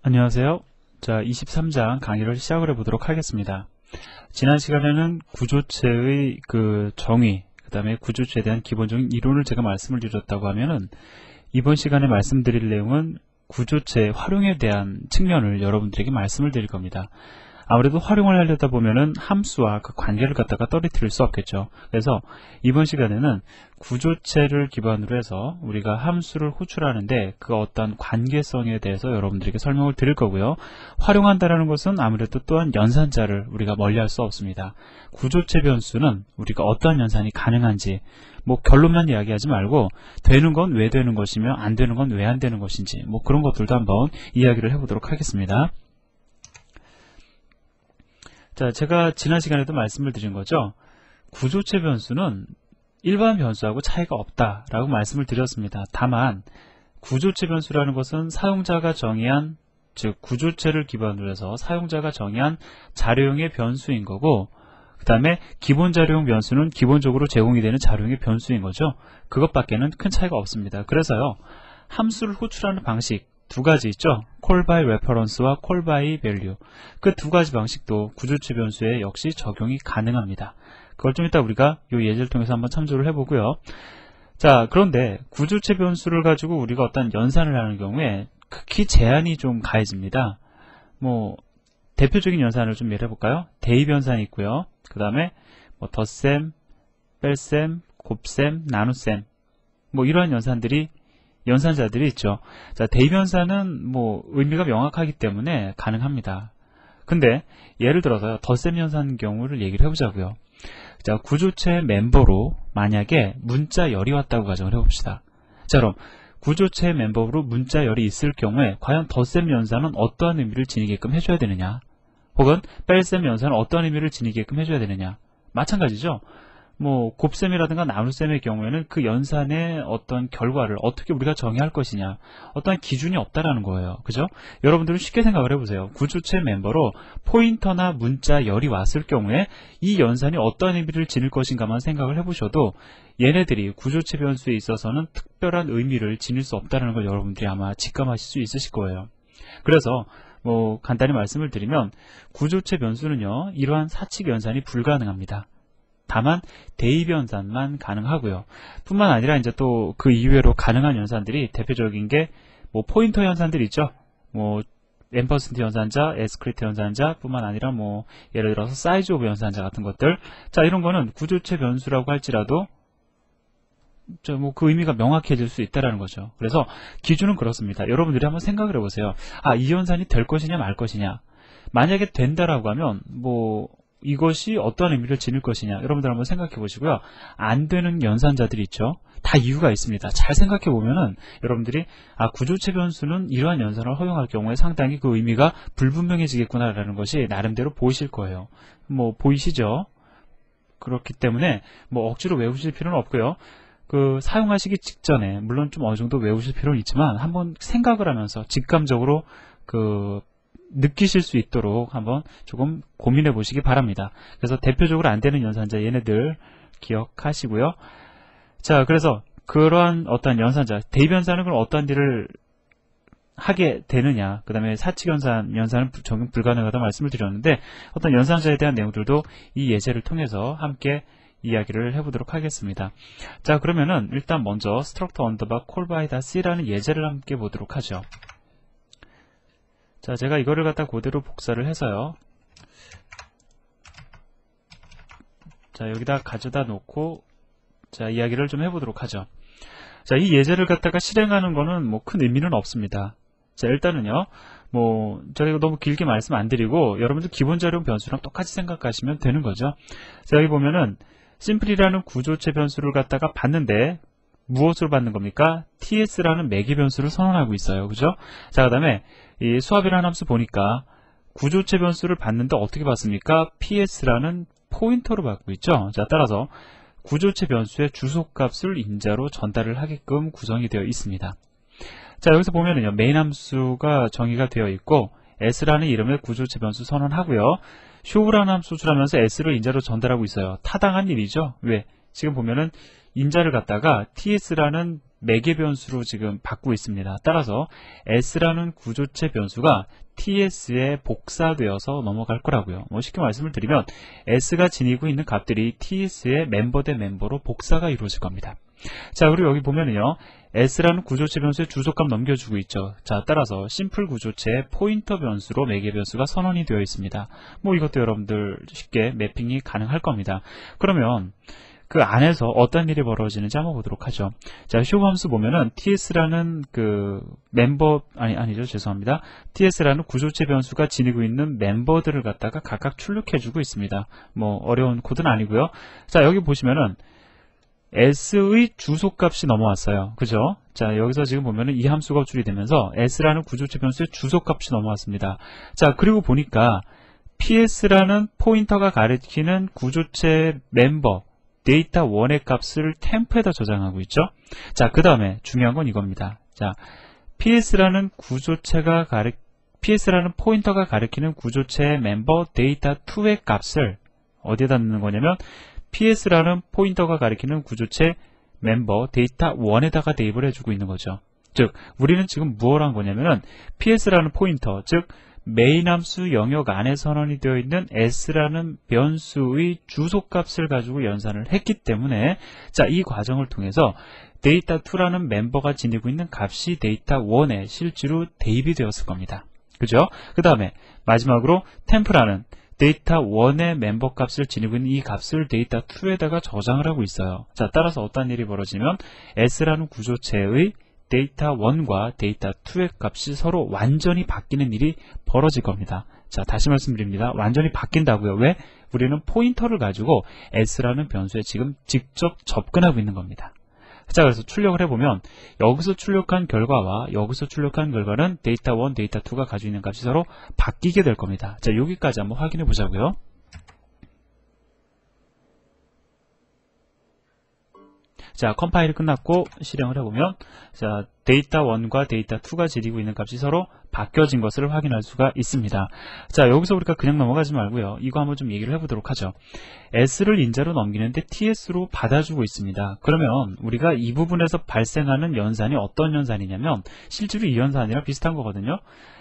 안녕하세요. 자, 23장 강의를 시작을 해보도록 하겠습니다. 지난 시간에는 구조체의 정의, 그 다음에 구조체에 대한 기본적인 이론을 제가 말씀을 드렸다고 하면은 이번 시간에 말씀드릴 내용은 구조체의 활용에 대한 측면을 여러분들에게 말씀을 드릴 겁니다. 아무래도 활용을 하려다 보면은 함수와 그 관계를 갖다가 떨어뜨릴 수 없겠죠. 그래서 이번 시간에는 구조체를 기반으로 해서 우리가 함수를 호출하는데 그 어떤 관계성에 대해서 여러분들에게 설명을 드릴 거고요. 활용한다라는 것은 아무래도 또한 연산자를 우리가 멀리할 수 없습니다. 구조체 변수는 우리가 어떠한 연산이 가능한지 결론만 이야기하지 말고 되는 건 왜 되는 것이며 안 되는 건 왜 안 되는 것인지 그런 것들도 한번 이야기를 해보도록 하겠습니다. 자, 제가 지난 시간에도 말씀을 드린 거죠. 구조체 변수는 일반 변수하고 차이가 없다라고 말씀을 드렸습니다. 다만 구조체 변수라는 것은 사용자가 정의한, 즉 구조체를 기반으로 해서 사용자가 정의한 자료형의 변수인 거고, 그 다음에 기본 자료형 변수는 기본적으로 제공이 되는 자료형의 변수인 거죠. 그것밖에는 큰 차이가 없습니다. 그래서요, 함수를 호출하는 방식 두 가지 있죠. call by reference와 call by value. 그 두 가지 방식도 구조체 변수에 역시 적용이 가능합니다. 그걸 좀 이따 우리가 이 예제를 통해서 한번 참조를 해보고요. 자, 그런데 구조체 변수를 가지고 우리가 어떤 연산을 하는 경우에 극히 제한이 좀 가해집니다. 대표적인 연산을 좀 예를 해볼까요? 대입 연산이 있고요. 그 다음에 덧셈, 뺄셈, 곱셈, 나눗셈 이러한 연산자들이 있죠. 자, 대입 연산은 의미가 명확하기 때문에 가능합니다. 근데 예를 들어서 덧셈 연산 경우를 얘기를 해보자고요. 자, 구조체 멤버로 만약에 문자열이 왔다고 가정을 해봅시다. 자, 그럼 구조체 멤버로 문자열이 있을 경우에 과연 덧셈 연산은 어떠한 의미를 지니게끔 해줘야 되느냐, 혹은 뺄셈 연산은 어떠한 의미를 지니게끔 해줘야 되느냐. 마찬가지죠. 곱셈이라든가 나눗셈의 경우에는 그 연산의 어떤 결과를 어떻게 우리가 정의할 것이냐, 어떠한 기준이 없다라는 거예요. 그죠? 여러분들은 쉽게 생각을 해보세요. 구조체 멤버로 포인터나 문자열이 왔을 경우에 이 연산이 어떠한 의미를 지닐 것인가만 생각을 해보셔도 얘네들이 구조체 변수에 있어서는 특별한 의미를 지닐 수 없다는 걸 여러분들이 아마 직감하실 수 있으실 거예요. 그래서 간단히 말씀을 드리면 구조체 변수는요, 이러한 사칙 연산이 불가능합니다. 다만 대입 연산만 가능하고요. 뿐만 아니라 이제 또 그 이외로 가능한 연산들이 대표적인 게 포인터 연산들 있죠. 앰퍼센트 연산자, 에스크리트 연산자 뿐만 아니라 예를 들어서 사이즈 오브 연산자 같은 것들. 자, 이런 거는 구조체 변수라고 할지라도 그 의미가 명확해질 수 있다라는 거죠. 그래서 기준은 그렇습니다. 여러분들이 한번 생각을 해보세요. 아, 이 연산이 될 것이냐 말 것이냐. 만약에 된다라고 하면 이것이 어떠한 의미를 지닐 것이냐, 여러분들 한번 생각해 보시고요. 안 되는 연산자들이 있죠. 다 이유가 있습니다. 잘 생각해 보면은 여러분들이 구조체 변수는 이러한 연산을 허용할 경우에 상당히 그 의미가 불분명해지겠구나라는 것이 나름대로 보이실 거예요. 보이시죠? 그렇기 때문에 억지로 외우실 필요는 없고요. 사용하시기 직전에 물론 좀 어느 정도 외우실 필요는 있지만 한번 생각을 하면서 직감적으로 느끼실 수 있도록 한번 조금 고민해 보시기 바랍니다. 그래서 대표적으로 안 되는 연산자 얘네들 기억하시고요. 자, 그래서 그러한 어떤 연산자, 대입 연산은 그럼 어떠한 일을 하게 되느냐, 그 다음에 사칙 연산은 적용 불가능하다 말씀을 드렸는데 어떤 연산자에 대한 내용들도 이 예제를 통해서 함께 이야기를 해보도록 하겠습니다. 자, 그러면은 일단 먼저 struct underbar call by c라는 예제를 함께 보도록 하죠. 자, 제가 이거를 갖다 그대로 복사를 해서요. 자, 여기다 가져다 놓고 자, 이야기를 좀 해보도록 하죠. 자, 이 예제를 갖다가 실행하는 거는 큰 의미는 없습니다. 자, 일단은요, 제가 이거 너무 길게 말씀 안 드리고 여러분들 기본 자료형 변수랑 똑같이 생각하시면 되는 거죠. 자, 여기 보면은 simple이라는 구조체 변수를 갖다가 받는데 무엇으로 받는 겁니까? ts라는 매개 변수를 선언하고 있어요. 그죠? 자, 그 다음에 이 수압이라는 함수 보니까 구조체 변수를 받는데 어떻게 받습니까? ps라는 포인터로 받고 있죠. 자, 따라서 구조체 변수의 주소값을 인자로 전달을 하게끔 구성이 되어 있습니다. 자, 여기서 보면은요, 메인 함수가 정의가 되어 있고 s라는 이름의 구조체 변수 선언하고요. show라는 함수 호출하면서 s를 인자로 전달하고 있어요. 타당한 일이죠. 왜? 지금 보면은 인자를 갖다가 ts라는 매개 변수로 지금 바꾸고 있습니다. 따라서 S라는 구조체 변수가 TS에 복사되어서 넘어갈 거라고요. 쉽게 말씀을 드리면 S가 지니고 있는 값들이 TS의 멤버 대 멤버로 복사가 이루어질 겁니다. 자, 그리고 여기 보면은요, S라는 구조체 변수의 주소값 넘겨주고 있죠. 자, 따라서 심플 구조체의 포인터 변수로 매개 변수가 선언이 되어 있습니다. 이것도 여러분들 쉽게 매핑이 가능할 겁니다. 그러면 그 안에서 어떤 일이 벌어지는지 한번 보도록 하죠. 자, 쇼 함수 보면은 ts라는 그 멤버 아니죠, 죄송합니다. ts라는 구조체 변수가 지니고 있는 멤버들을 갖다가 각각 출력해주고 있습니다. 어려운 코드는 아니고요. 자, 여기 보시면은 s의 주소값이 넘어왔어요. 그죠? 자, 여기서 지금 보면은 이 함수가 호출이 되면서 s라는 구조체 변수의 주소값이 넘어왔습니다. 자, 그리고 보니까 ps라는 포인터가 가리키는 구조체 member 데이터 1의 값을 템프에다 저장하고 있죠. 자, 그 다음에 중요한 건 이겁니다. 자, ps라는 포인터가 가리키는 구조체 멤버 데이터 2의 값을 어디에다 넣는 거냐면 ps라는 포인터가 가리키는 구조체 멤버 데이터 1에다가 대입을 해주고 있는 거죠. 즉, 우리는 지금 무엇을 한 거냐면은 ps라는 포인터, 즉 메인 함수 영역 안에 선언이 되어 있는 s라는 변수의 주소값을 가지고 연산을 했기 때문에, 자, 이 과정을 통해서 데이터 2라는 멤버가 지니고 있는 값이 데이터 1에 실제로 대입이 되었을 겁니다. 그죠? 그 다음에 마지막으로 템프라는 데이터 1의 멤버 값을 지니고 있는 이 값을 데이터 2에다가 저장을 하고 있어요. 자, 따라서 어떤 일이 벌어지면 s라는 구조체의 데이터 1과 데이터 2의 값이 서로 완전히 바뀌는 일이 벌어질 겁니다. 자, 다시 말씀드립니다. 완전히 바뀐다고요. 왜? 우리는 포인터를 가지고 s라는 변수에 지금 직접 접근하고 있는 겁니다. 자, 그래서 출력을 해보면 여기서 출력한 결과와 여기서 출력한 결과는 데이터 1, 데이터 2가 가지고 있는 값이 서로 바뀌게 될 겁니다. 자, 여기까지 한번 확인해 보자고요. 자, 컴파일이 끝났고 실행을 해보면, 자, 데이터 1과 데이터 2가 지니고 있는 값이 서로 바뀌어진 것을 확인할 수가 있습니다. 자, 여기서 우리가 그냥 넘어가지 말고요. 이거 한번 좀 얘기를 해보도록 하죠. s를 인자로 넘기는데 ts로 받아주고 있습니다. 그러면 우리가 이 부분에서 발생하는 연산이 어떤 연산이냐면 실제로 이 연산이랑 비슷한 거거든요.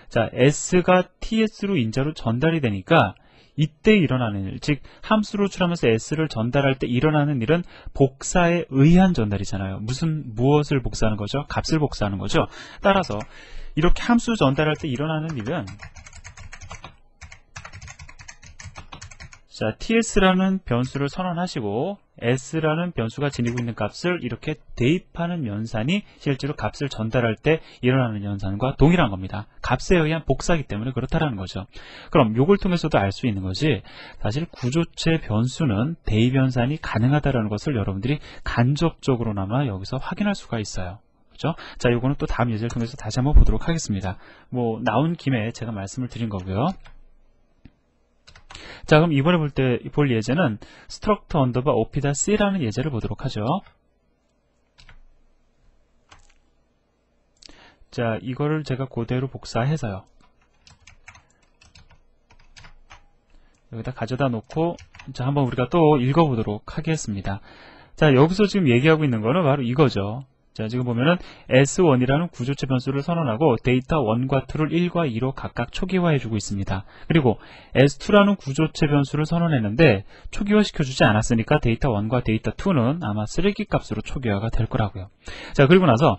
자, s가 ts로 인자로 전달이 되니까 이때 일어나는 일, 즉 함수를 호출하면서 s를 전달할 때 일어나는 일은 복사에 의한 전달이잖아요. 무엇을 복사하는 거죠? 값을 복사하는 거죠. 따라서 이렇게 함수 전달할 때 일어나는 일은, 자, ts라는 변수를 선언하시고 s라는 변수가 지니고 있는 값을 이렇게 대입하는 연산이 실제로 값을 전달할 때 일어나는 연산과 동일한 겁니다. 값에 의한 복사이기 때문에 그렇다라는 거죠. 그럼 이걸 통해서도 알 수 있는 것이, 사실 구조체 변수는 대입 연산이 가능하다는 것을 여러분들이 간접적으로나마 여기서 확인할 수가 있어요. 그렇죠? 자, 요거는 또 다음 예제를 통해서 다시 한번 보도록 하겠습니다. 나온 김에 제가 말씀을 드린 거고요. 자, 그럼 이번에 볼 예제는 struct underbar op-c라는 예제를 보도록 하죠. 자, 이거를 제가 그대로 복사해서요. 여기다 가져다 놓고, 자, 한번 우리가 또 읽어보도록 하겠습니다. 자, 여기서 지금 얘기하고 있는 거는 바로 이거죠. 자, 지금 보면은 S1이라는 구조체 변수를 선언하고 데이터 1과 2를 1과 2로 각각 초기화해주고 있습니다. 그리고 S2라는 구조체 변수를 선언했는데 초기화시켜주지 않았으니까 데이터 1과 데이터 2는 아마 쓰레기 값으로 초기화가 될 거라고요. 자, 그리고 나서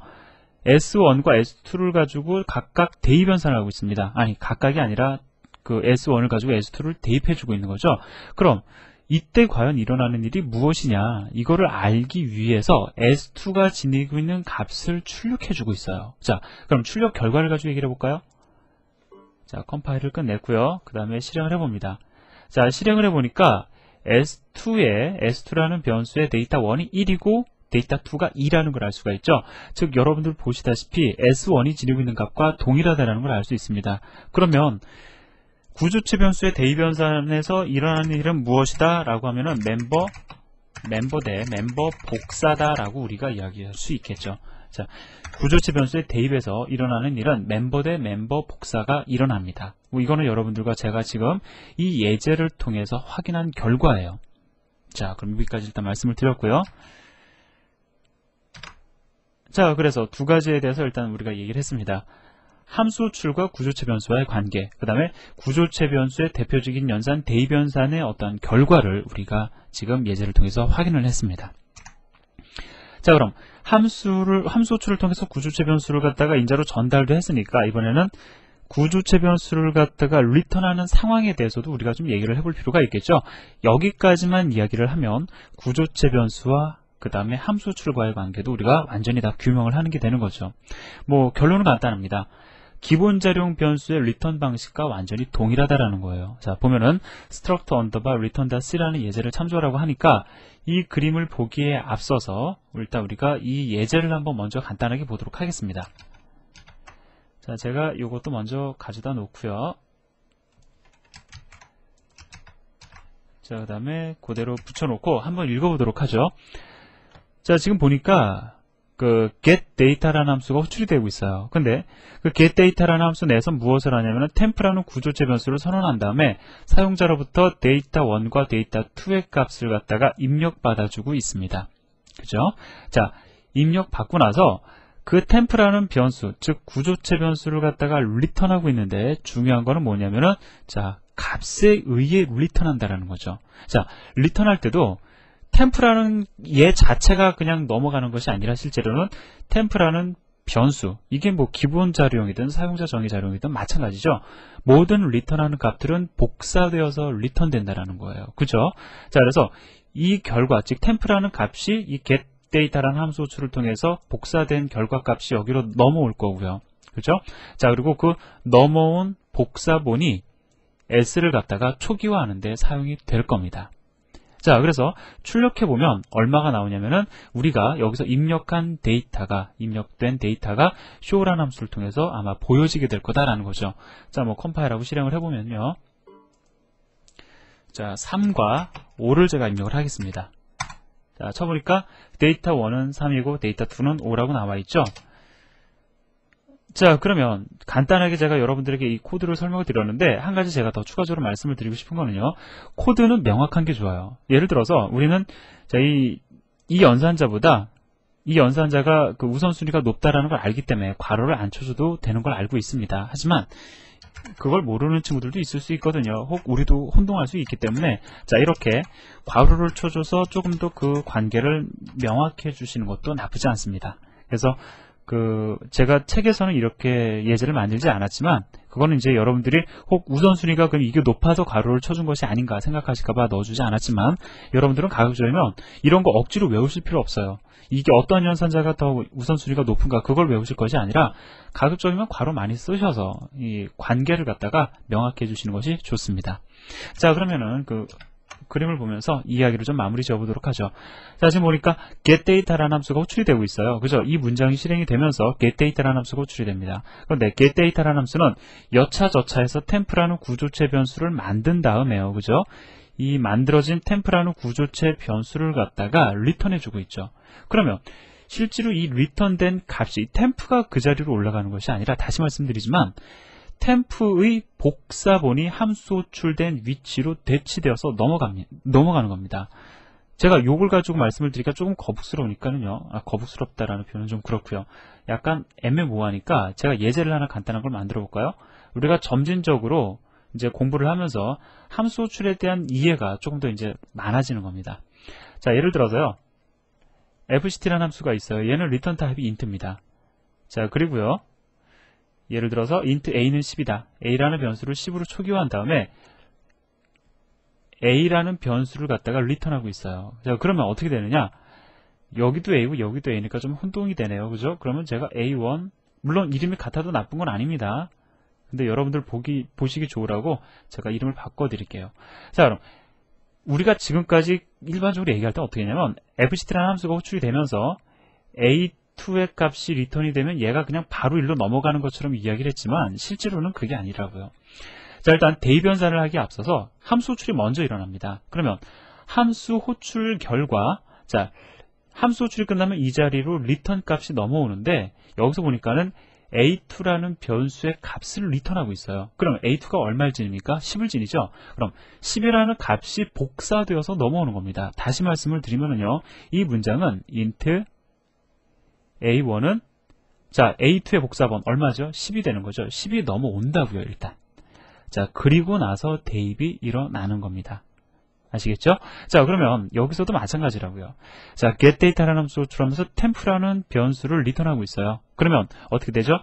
S1과 S2를 가지고 각각 대입 연산을 하고 있습니다. 아니, 각각이 아니라 그 S1을 가지고 S2를 대입해주고 있는 거죠. 그럼 이때 과연 일어나는 일이 무엇이냐, 이거를 알기 위해서 S2가 지니고 있는 값을 출력해주고 있어요. 자, 그럼 출력 결과를 가지고 얘기를 해볼까요? 자, 컴파일을 끝냈고요. 그 다음에 실행을 해봅니다. 자, 실행을 해보니까 S2라는 변수의 데이터 1이 1이고 데이터 2가 2라는 걸 알 수가 있죠. 즉, 여러분들 보시다시피 S1이 지니고 있는 값과 동일하다는 걸 알 수 있습니다. 그러면 구조체 변수의 대입 연산에서 일어나는 일은 무엇이다? 라고 하면은 멤버 대 멤버 복사다 라고 우리가 이야기할 수 있겠죠. 자, 구조체 변수의 대입에서 일어나는 일은 멤버 대 멤버 복사가 일어납니다. 이거는 여러분들과 제가 지금 이 예제를 통해서 확인한 결과예요. 자, 그럼 여기까지 일단 말씀을 드렸고요. 자, 그래서 두 가지에 대해서 일단 우리가 얘기를 했습니다. 함수 호출과 구조체 변수와의 관계, 그 다음에 구조체 변수의 대표적인 연산 대입연산의 어떤 결과를 우리가 지금 예제를 통해서 확인을 했습니다. 자, 그럼 함수 호출을 통해서 구조체 변수를 갖다가 인자로 전달도 했으니까 이번에는 구조체 변수를 갖다가 리턴하는 상황에 대해서도 우리가 좀 얘기를 해볼 필요가 있겠죠. 여기까지만 이야기를 하면 구조체 변수와 그 다음에 함수 호출과의 관계도 우리가 완전히 다 규명을 하는 게 되는 거죠. 뭐 결론은 간단합니다. 기본 자료용 변수의 리턴 방식과 완전히 동일하다라는 거예요. 자, 보면은 struct underbar return.c라는 예제를 참조하라고 하니까 이 그림을 보기에 앞서서 일단 우리가 이 예제를 한번 먼저 간단하게 보도록 하겠습니다. 자, 제가 이것도 먼저 가져다 놓고요. 자, 그 다음에 그대로 붙여놓고 한번 읽어보도록 하죠. 자, 지금 보니까 그 getData라는 함수가 호출이 되고 있어요. 근데 그 getData라는 함수 내에서 무엇을 하냐면은 temp라는 구조체 변수를 선언한 다음에 사용자로부터 data1과 data2의 값을 갖다가 입력받아주고 있습니다. 그죠? 자, 입력받고 나서 그 temp라는 변수, 즉 구조체 변수를 갖다가 리턴하고 있는데 중요한 거는 뭐냐면은 자, 값에 의해 리턴한다라는 거죠. 자, 리턴할 때도 템프라는 얘 자체가 그냥 넘어가는 것이 아니라 실제로는 템프라는 변수, 이게 뭐 기본 자료용이든 사용자 정의 자료용이든 마찬가지죠. 모든 리턴하는 값들은 복사되어서 리턴된다라는 거예요. 그죠? 자, 그래서 이 결과, 즉 템프라는 값이 이 getData라는 함수 호출을 통해서 복사된 결과 값이 여기로 넘어올 거고요. 그죠? 자, 그리고 그 넘어온 복사본이 s를 갖다가 초기화하는데 사용이 될 겁니다. 자, 그래서 출력해보면 얼마가 나오냐면은 우리가 여기서 입력된 데이터가 show라는 함수를 통해서 아마 보여지게 될 거다라는 거죠. 자, 뭐 컴파일하고 실행을 해보면요. 자, 3과 5를 제가 입력을 하겠습니다. 자, 쳐보니까 데이터 1은 3이고 데이터 2는 5라고 나와있죠. 자, 그러면 간단하게 제가 여러분들에게 이 코드를 설명을 드렸는데 한 가지 제가 더 추가적으로 말씀을 드리고 싶은 거는요. 코드는 명확한 게 좋아요. 예를 들어서 우리는 자, 이 연산자보다 이 연산자가 그 우선순위가 높다라는 걸 알기 때문에 괄호를 안 쳐줘도 되는 걸 알고 있습니다. 하지만 그걸 모르는 친구들도 있을 수 있거든요. 혹 우리도 혼동할 수 있기 때문에 자, 이렇게 괄호를 쳐줘서 조금 더 그 관계를 명확히 해주시는 것도 나쁘지 않습니다. 그래서 제가 책에서는 이렇게 예제를 만들지 않았지만, 그거는 이제 여러분들이 혹 우선순위가 그럼 이게 높아서 괄호를 쳐준 것이 아닌가 생각하실까봐 넣어주지 않았지만, 여러분들은 가급적이면 이런 거 억지로 외우실 필요 없어요. 이게 어떤 연산자가 더 우선순위가 높은가 그걸 외우실 것이 아니라, 가급적이면 괄호 많이 쓰셔서 이 관계를 갖다가 명확히 해주시는 것이 좋습니다. 자, 그러면은 그림을 보면서 이야기를 좀 마무리 지어보도록 하죠. 자, 지금 보니까 getData라는 함수가 호출이 되고 있어요. 그죠? 이 문장이 실행이 되면서 getData라는 함수가 호출이 됩니다. 그런데 getData라는 함수는 여차저차해서 temp라는 구조체 변수를 만든 다음에요. 그죠? 이 만들어진 temp라는 구조체 변수를 갖다가 리턴해주고 있죠. 그러면 실제로 이 리턴된 값이 temp가 그 자리로 올라가는 것이 아니라, 다시 말씀드리지만 템프의 복사본이 함수 호출된 위치로 대치되어서 넘어가는 겁니다. 제가 요걸 가지고 말씀을 드리기가 조금 거북스러우니까는요. 거북스럽다라는 표현은 좀 그렇고요. 약간 애매모호하니까 제가 예제를 하나 간단한 걸 만들어 볼까요? 우리가 점진적으로 이제 공부를 하면서 함수 호출에 대한 이해가 조금 더 이제 많아지는 겁니다. 자, 예를 들어서요. fct라는 함수가 있어요. 얘는 리턴 타입이 int입니다. 자, 그리고요. 예를 들어서 int a는 10이다. a라는 변수를 10으로 초기화한 다음에 a라는 변수를 갖다가 리턴하고 있어요. 자, 그러면 어떻게 되느냐? 여기도 a고 여기도 a니까 좀 혼동이 되네요. 그죠? 그러면 제가 a1, 물론 이름이 같아도 나쁜 건 아닙니다. 근데 여러분들 보시기 좋으라고 제가 이름을 바꿔드릴게요. 자, 그럼 우리가 지금까지 일반적으로 얘기할 때 어떻게 했냐면 fct라는 함수가 호출이 되면서 a2의 값이 리턴이 되면 얘가 그냥 바로 일로 넘어가는 것처럼 이야기를 했지만 실제로는 그게 아니라고요. 자, 일단 대입연산을 하기에 앞서서 함수 호출이 먼저 일어납니다. 그러면 함수 호출 결과, 자, 함수 호출이 끝나면 이 자리로 리턴 값이 넘어오는데 여기서 보니까는 a2라는 변수의 값을 리턴하고 있어요. 그럼 a2가 얼마를 지닙니까? 10을 지니죠. 그럼 10이라는 값이 복사되어서 넘어오는 겁니다. 다시 말씀을 드리면요, 이 문장은 int A1은 자 A2의 복사번 얼마죠? 10이 되는 거죠. 10이 넘어온다고요. 일단 자 그리고 나서 대입이 일어나는 겁니다. 아시겠죠? 자 그러면 여기서도 마찬가지라고요. 자 getData라는 함수를 호출하면서 temp라는 변수를 리턴하고 있어요. 그러면 어떻게 되죠?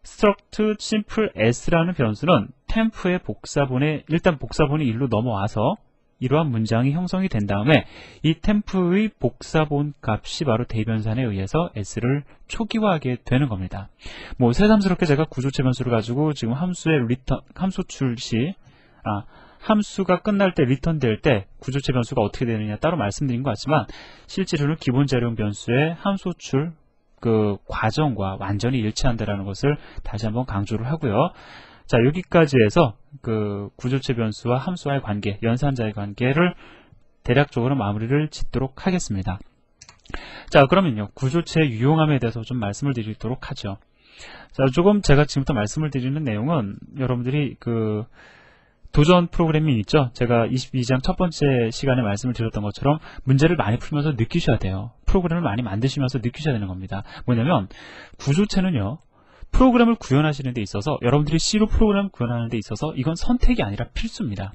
struct simple s라는 변수는 temp의 복사본에 일단 복사본이 1로 넘어와서 이러한 문장이 형성이 된 다음에 이 temp의 복사본 값이 바로 대변산에 의해서 s를 초기화하게 되는 겁니다. 뭐 새삼스럽게 제가 구조체 변수를 가지고 지금 함수의 리턴 함수 출시 함수가 끝날 때 리턴 될 때 구조체 변수가 어떻게 되느냐 따로 말씀드린 것 같지만 실제로는 기본 자료형 변수의 함수 출 그 과정과 완전히 일치한다라는 것을 다시 한번 강조를 하고요. 자 여기까지 해서 그 구조체 변수와 함수와의 관계, 연산자의 관계를 대략적으로 마무리를 짓도록 하겠습니다. 자 그러면요 구조체의 유용함에 대해서 좀 말씀을 드리도록 하죠. 자 조금 제가 지금부터 말씀을 드리는 내용은 여러분들이 그 도전 프로그래밍 있죠? 제가 22장 첫 번째 시간에 말씀을 드렸던 것처럼 문제를 많이 풀면서 느끼셔야 돼요. 프로그램을 많이 만드시면서 느끼셔야 되는 겁니다. 뭐냐면 구조체는요. 프로그램을 구현하시는 데 있어서 여러분들이 C로 프로그램을 구현하는 데 있어서 이건 선택이 아니라 필수입니다.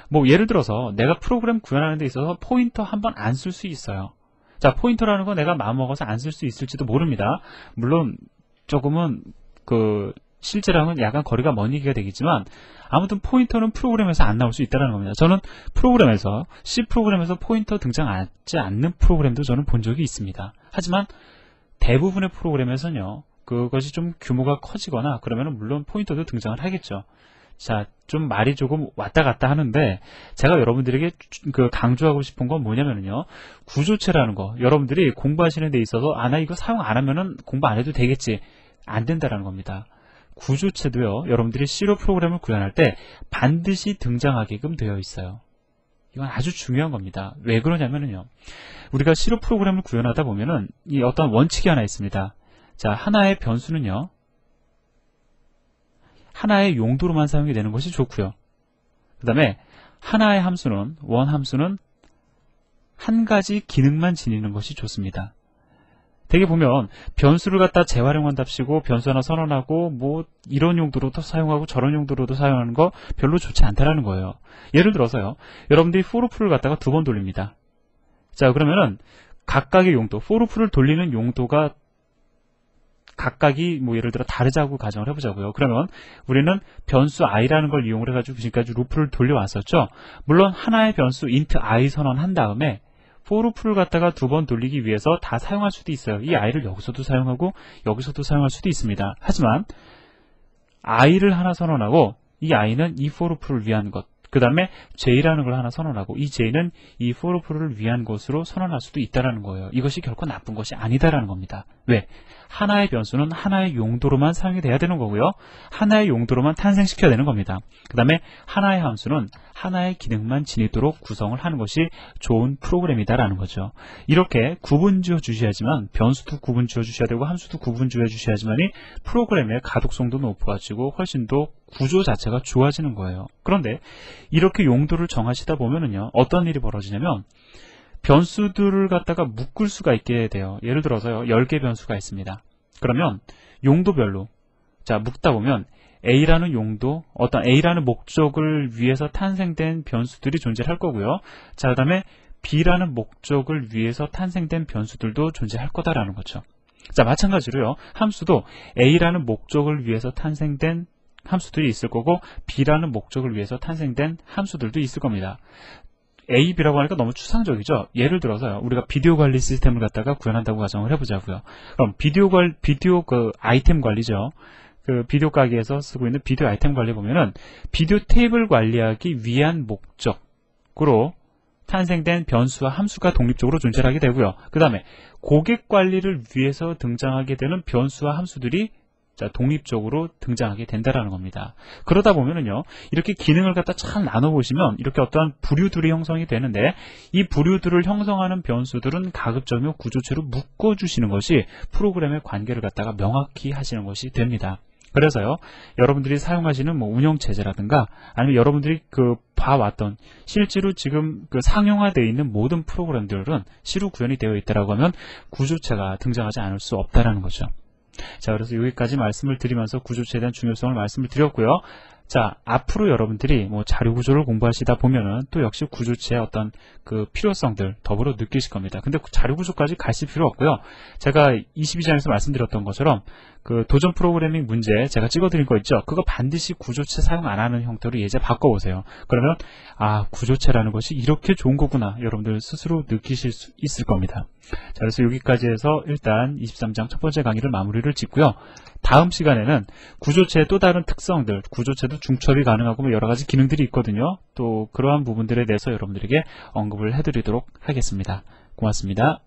뭐 예를 들어서 내가 프로그램 구현하는 데 있어서 포인터 한 번 안 쓸 수 있어요. 자 포인터라는 거 내가 마음먹어서 안 쓸 수 있을지도 모릅니다. 물론 조금은 그 실제랑은 약간 거리가 먼 얘기가 되겠지만 아무튼 포인터는 프로그램에서 안 나올 수 있다는 겁니다. 저는 프로그램에서 C 프로그램에서 포인터 등장하지 않는 프로그램도 저는 본 적이 있습니다. 하지만 대부분의 프로그램에서는요. 그것이 좀 규모가 커지거나 그러면 물론 포인터도 등장을 하겠죠. 자, 좀 말이 조금 왔다 갔다 하는데 제가 여러분들에게 그 강조하고 싶은 건 뭐냐면요. 구조체라는 거 여러분들이 공부하시는 데 있어서 나 이거 사용 안 하면은 공부 안 해도 되겠지. 안 된다라는 겁니다. 구조체도요. 여러분들이 C로 프로그램을 구현할 때 반드시 등장하게끔 되어 있어요. 이건 아주 중요한 겁니다. 왜 그러냐면요. 우리가 C로 프로그램을 구현하다 보면은 이 어떤 원칙이 하나 있습니다. 자, 하나의 변수는요. 하나의 용도로만 사용이 되는 것이 좋고요. 그 다음에 하나의 함수는 원 함수는 한 가지 기능만 지니는 것이 좋습니다. 되게 보면 변수를 갖다 재활용한답시고 변수 하나 선언하고 뭐 이런 용도로도 사용하고 저런 용도로도 사용하는 거 별로 좋지 않다라는 거예요. 예를 들어서요. 여러분들이 for loop를 갖다가 2번 돌립니다. 자 그러면은 각각의 용도, for loop를 돌리는 용도가 각각이 뭐 예를 들어 다르자고 가정을 해보자고요. 그러면 우리는 변수 i라는 걸 이용을 해가지고 지금까지 루프를 돌려왔었죠. 물론 하나의 변수 int i 선언한 다음에 for loop를 갖다가 2번 돌리기 위해서 다 사용할 수도 있어요. 이 i를 여기서도 사용하고 여기서도 사용할 수도 있습니다. 하지만 i를 하나 선언하고 이 i는 이 for loop를 위한 것, 그 다음에 j라는 걸 하나 선언하고 이 j는 이 for loop를 위한 것으로 선언할 수도 있다는 거예요. 이것이 결코 나쁜 것이 아니다라는 겁니다. 왜? 하나의 변수는 하나의 용도로만 사용이 돼야 되는 거고요. 하나의 용도로만 탄생시켜야 되는 겁니다. 그 다음에 하나의 함수는 하나의 기능만 지니도록 구성을 하는 것이 좋은 프로그램이다라는 거죠. 이렇게 구분 지어 주셔야지만 변수도 구분 지어 주셔야 되고 함수도 구분 지어 주셔야지만이 프로그램의 가독성도 높아지고 훨씬 더 구조 자체가 좋아지는 거예요. 그런데 이렇게 용도를 정하시다 보면은요. 어떤 일이 벌어지냐면 변수들을 갖다가 묶을 수가 있게 돼요. 예를 들어서요. 10개 변수가 있습니다. 그러면 용도별로 자 묶다 보면 A라는 용도, 어떤 A라는 목적을 위해서 탄생된 변수들이 존재할 거고요. 자, 그 다음에 B라는 목적을 위해서 탄생된 변수들도 존재할 거다라는 거죠. 자, 마찬가지로요. 함수도 A라는 목적을 위해서 탄생된 함수들이 있을 거고 B라는 목적을 위해서 탄생된 함수들도 있을 겁니다. A, B라고 하니까 너무 추상적이죠. 예를 들어서요. 우리가 비디오 관리 시스템을 갖다가 구현한다고 가정을 해보자고요. 그럼 비디오 그 아이템 관리죠. 그 비디오 가게에서 쓰고 있는 비디오 아이템 관리 보면은 비디오 테이블 관리하기 위한 목적으로 탄생된 변수와 함수가 독립적으로 존재하게 되고요. 그 다음에 고객 관리를 위해서 등장하게 되는 변수와 함수들이 자, 독립적으로 등장하게 된다라는 겁니다. 그러다 보면은요, 이렇게 기능을 갖다 잘 나눠보시면 이렇게 어떠한 부류들이 형성이 되는데 이 부류들을 형성하는 변수들은 가급적이면 구조체로 묶어주시는 것이 프로그램의 관계를 갖다가 명확히 하시는 것이 됩니다. 그래서요, 여러분들이 사용하시는 뭐 운영체제라든가 아니면 여러분들이 봐왔던 실제로 지금 상용화되어 있는 모든 프로그램들은 시로 구현이 되어 있다라고 하면 구조체가 등장하지 않을 수 없다라는 거죠. 자, 그래서 여기까지 말씀을 드리면서 구조체에 대한 중요성을 말씀을 드렸고요. 자, 앞으로 여러분들이 뭐 자료 구조를 공부하시다 보면은 또 역시 구조체의 어떤 필요성들 더불어 느끼실 겁니다. 근데 자료 구조까지 가실 필요 없고요. 제가 22장에서 말씀드렸던 것처럼 도전 프로그래밍 문제 제가 찍어드린 거 있죠? 그거 반드시 구조체 사용 안 하는 형태로 예제 바꿔보세요. 그러면 구조체라는 것이 이렇게 좋은 거구나 여러분들 스스로 느끼실 수 있을 겁니다. 자, 그래서 여기까지 해서 일단 23장 첫 번째 강의를 마무리를 짓고요. 다음 시간에는 구조체의 또 다른 특성들, 구조체도 중첩이 가능하고 여러 가지 기능들이 있거든요. 또 그러한 부분들에 대해서 여러분들에게 언급을 해드리도록 하겠습니다. 고맙습니다.